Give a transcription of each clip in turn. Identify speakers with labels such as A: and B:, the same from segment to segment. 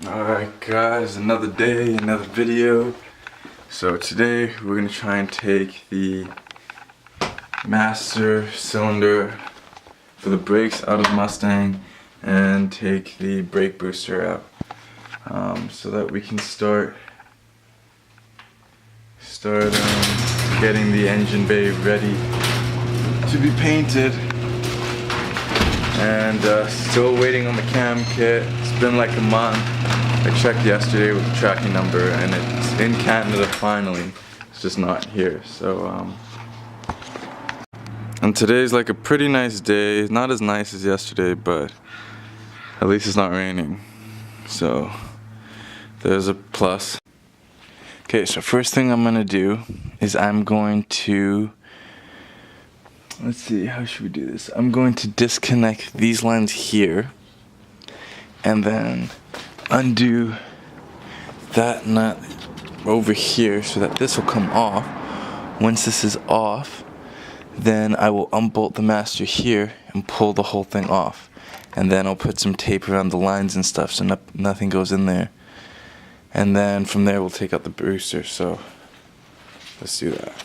A: Alright guys, another day, another video. So today we're going to try and take the master cylinder for the brakes out of the Mustang and take the brake booster out so that we can start getting the engine bay ready to be painted. And still waiting on the cam kit. It's been like a month. I checked yesterday with the tracking number and it's in Canada finally. It's just not here. So and today's like a pretty nice day. Not as nice as yesterday, but at least it's not raining. So there's a plus. Okay, so first thing I'm gonna do is I'm going to, let's see, how should we do this? I'm going to disconnect these lines here and then undo that nut over here so that this will come off. Once this is off, then I will unbolt the master here and pull the whole thing off. And then I'll put some tape around the lines and stuff so nothing goes in there. And then from there we'll take out the booster, so let's do that.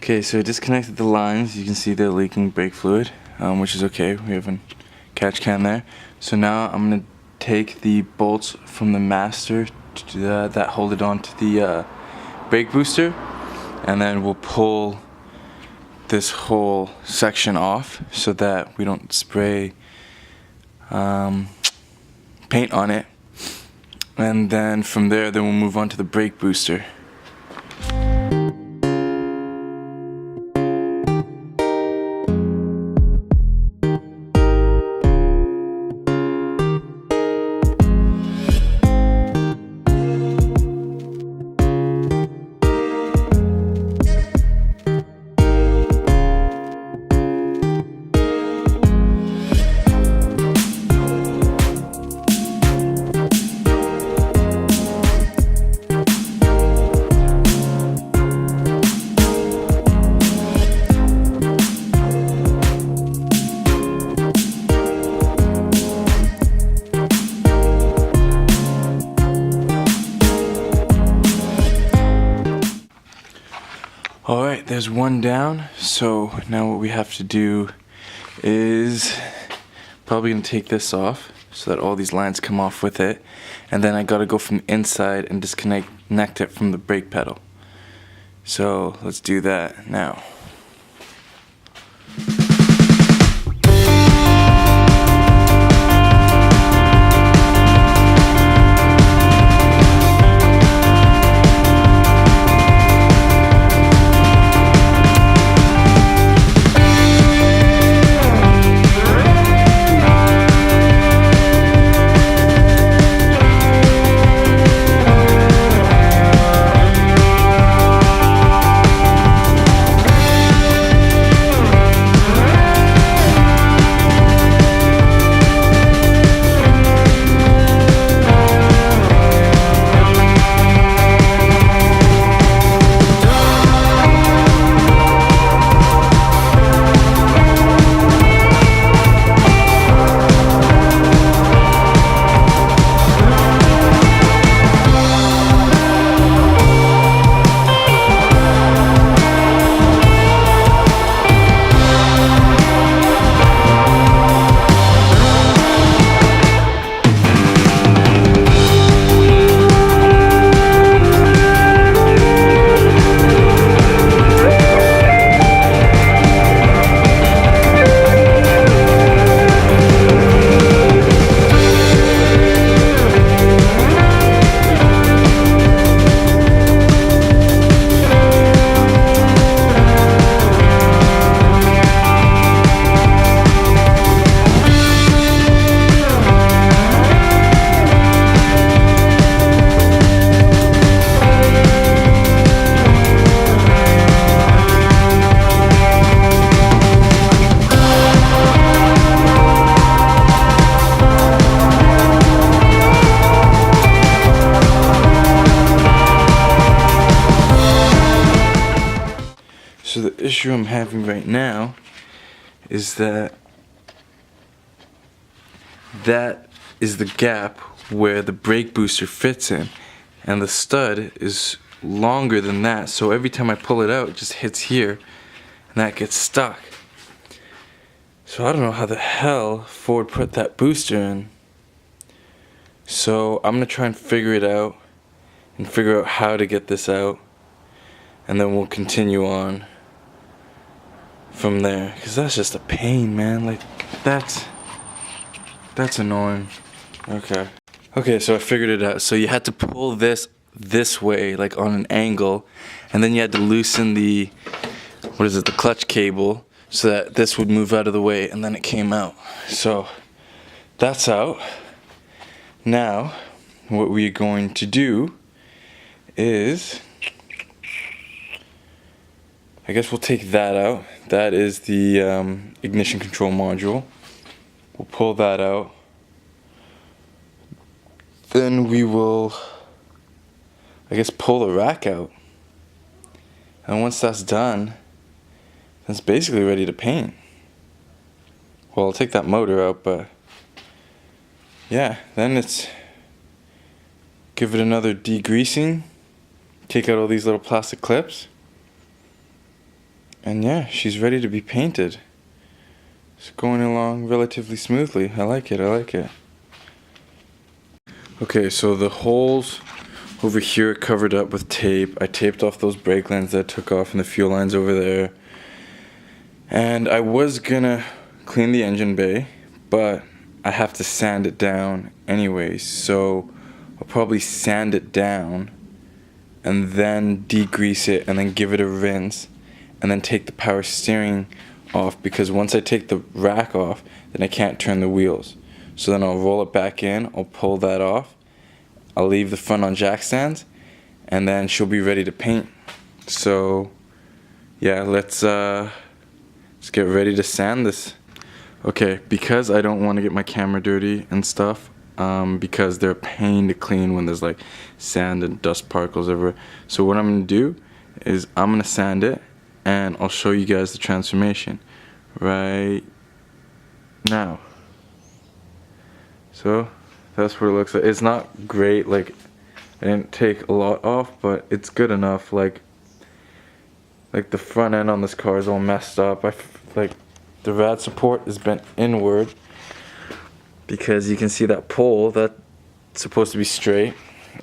A: Okay, so I disconnected the lines. You can see they're leaking brake fluid, which is okay. We have a catch can there. So now I'm going to take the bolts from the master that hold it on to the brake booster, and then we'll pull this whole section off so that we don't spray paint on it. And then from there, we'll move on to the brake booster. Alright, there's one down, so now what we have to do is probably going to take this off so that all these lines come off with it, and then I gotta go from the inside and disconnect it from the brake pedal. So let's do that now. so the issue I'm having right now is that is the gap where the brake booster fits in, and the stud is longer than that, so every time I pull it out it just hits here and that gets stuck. So I don't know how the hell Ford put that booster in. So I'm gonna try and figure it out and figure out how to get this out, and then we'll continue on from there, because that's just a pain, man. Like that's annoying. Okay, so I figured it out. So you had to pull this way, like on an angle, and then you had to loosen the the clutch cable so that this would move out of the way, and then it came out. So that's out. Now what we're going to do is, I guess we'll take that out. That is the ignition control module. We'll pull that out. Then we will, I guess, pull the rack out. And once that's done, it's basically ready to paint. Well, I'll take that motor out, but yeah, then it's give it another degreasing, take out all these little plastic clips, and yeah, she's ready to be painted. It's going along relatively smoothly. I like it. Okay, so the holes over here are covered up with tape. I taped off those brake lines that I took off and the fuel lines over there. And I was gonna clean the engine bay, but I have to sand it down anyways, so I'll probably sand it down and then degrease it and then give it a rinse and then take the power steering off, because once I take the rack off, then I can't turn the wheels. So then I'll roll it back in, I'll pull that off, I'll leave the front on jack stands, and then she'll be ready to paint. So yeah, let's get ready to sand this. Okay, because I don't want to get my camera dirty and stuff, because they're a pain to clean when there's like sand and dust particles everywhere. So what I'm going to do is I'm going to sand it, and I'll show you guys the transformation right now. So that's what it looks like. It's not great, like I didn't take a lot off, but it's good enough. Like the front end on this car is all messed up. Like the rad support is bent inward, because you can see that pole that's supposed to be straight,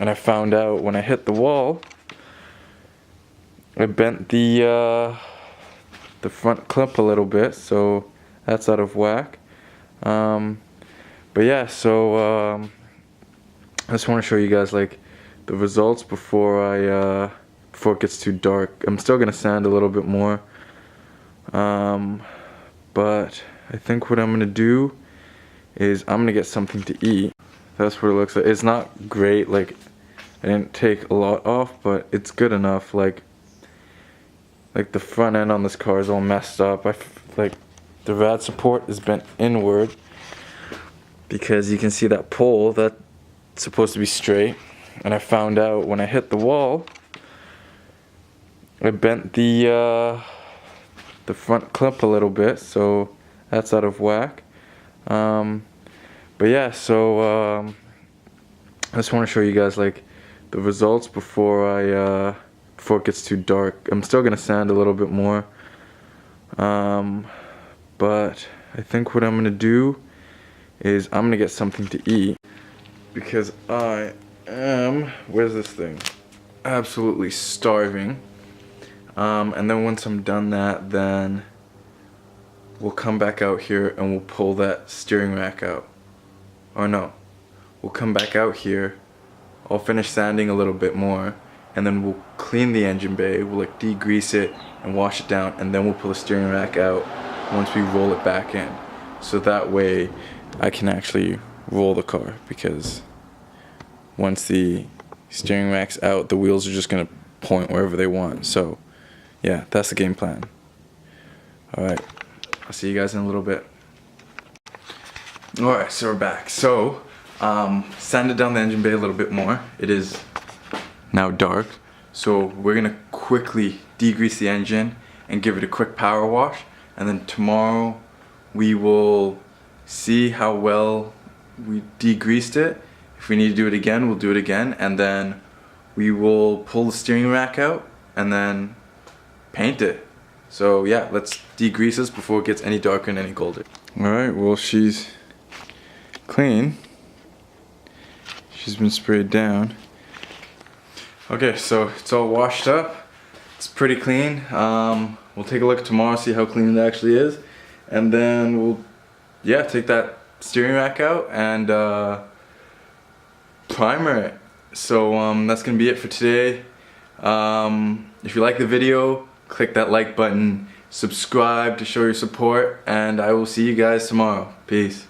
A: and I found out when I hit the wall I bent the front clip a little bit, so that's out of whack. But yeah, so I just want to show you guys like the results before it gets too dark. I'm still gonna sand a little bit more, but I think what I'm gonna do is I'm gonna get something to eat. That's what it looks like. It's not great, like I didn't take a lot off, but it's good enough. Like the front end on this car is all messed up. Like the rad support is bent inward, because you can see that pole that's supposed to be straight, and I found out when I hit the wall I bent the front clip a little bit, so that's out of whack. But yeah, so I just want to show you guys like the results before it gets too dark. I'm still gonna sand a little bit more, but I think what I'm gonna do is I'm gonna get something to eat, because I am, where's this thing, absolutely starving. And then once I'm done that, then we'll come back out here and we'll pull that steering rack out. Or no, we'll come back out here, I'll finish sanding a little bit more, and then we'll clean the engine bay, we'll like degrease it and wash it down, and then we'll pull the steering rack out once we roll it back in. So that way I can actually roll the car, because once the steering rack's out, the wheels are just gonna point wherever they want. So yeah, that's the game plan. Alright, I'll see you guys in a little bit. Alright, so we're back. So sanded down the engine bay a little bit more. It is now dark, so we're gonna quickly degrease the engine and give it a quick power wash, and then tomorrow we will see how well we degreased it. If we need to do it again, we'll do it again, and then we will pull the steering rack out and then paint it. So yeah, let's degrease this before it gets any darker and any colder. Alright, well, she's clean. She's been sprayed down. Okay, so it's all washed up. It's pretty clean. We'll take a look tomorrow, see how clean it actually is, and then we'll, yeah, take that steering rack out and primer it. So that's gonna be it for today. If you like the video, click that like button, subscribe to show your support, and I will see you guys tomorrow. Peace.